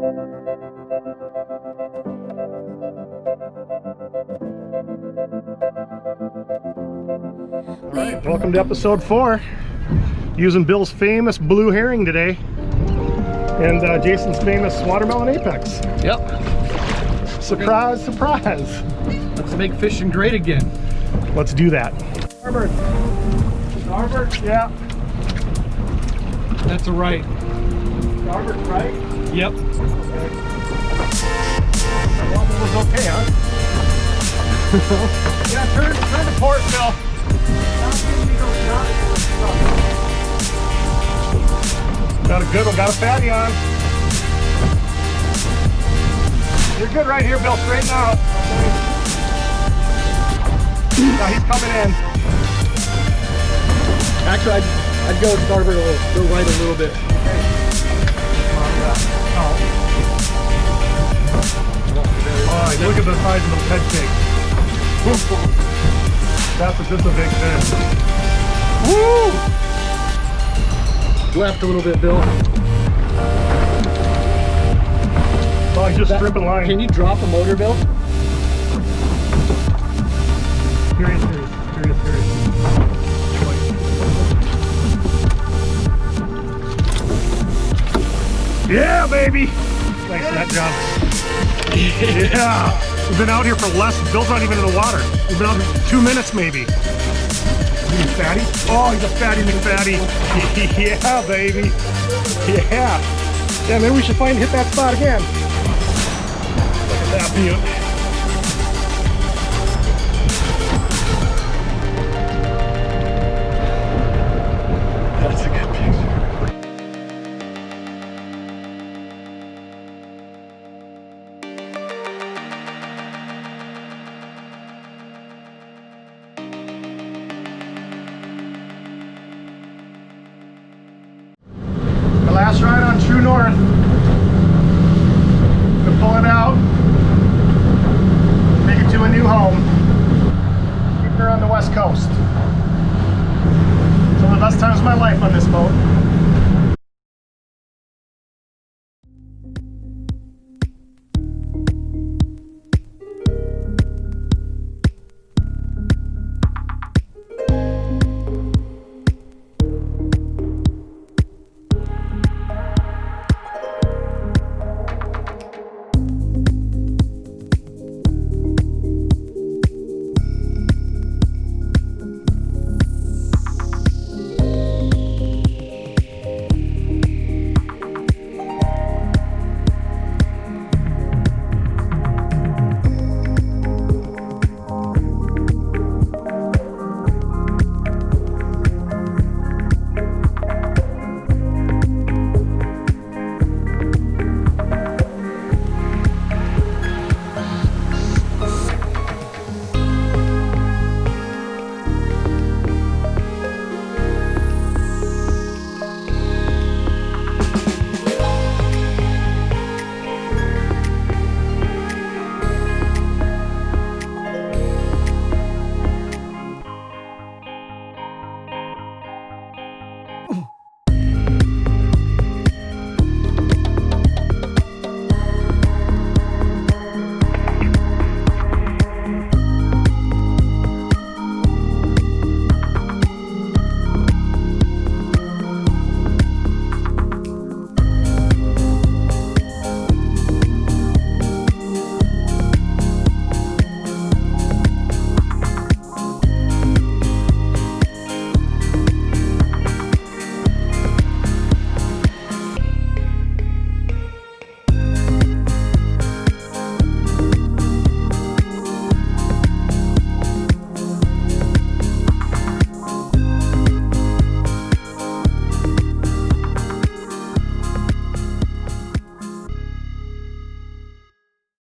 Alright, welcome to episode 4. Using Bill's famous blue herring today. And Jason's famous watermelon apex. Yep. Surprise, surprise. Let's make fishing great again. Let's do that. Starboard. Starboard? Yeah. That's a right. Starboard, right? Yep. Okay. That wobble was okay, huh? Yeah, turn to port, Bill. Got a good one, got a fatty on. You're good right here, Bill. Straighten out. Now he's coming in. Actually, I'd go starboard a little, go right a little bit. Oh, look at the size of those head cakes. That's just a big fish. Woo! Left a little bit, Bill. Oh, he's just stripping line. Can you drop a motor, Bill? Serious. Yeah, baby! Nice net job. Yeah! We've been out here for less. Bill's not even in the water. We've been out here 2 minutes, maybe. He's fatty? Oh, he's a fatty McFatty. Yeah, baby. Yeah. Yeah, maybe we should hit that spot again. Look at that beaut.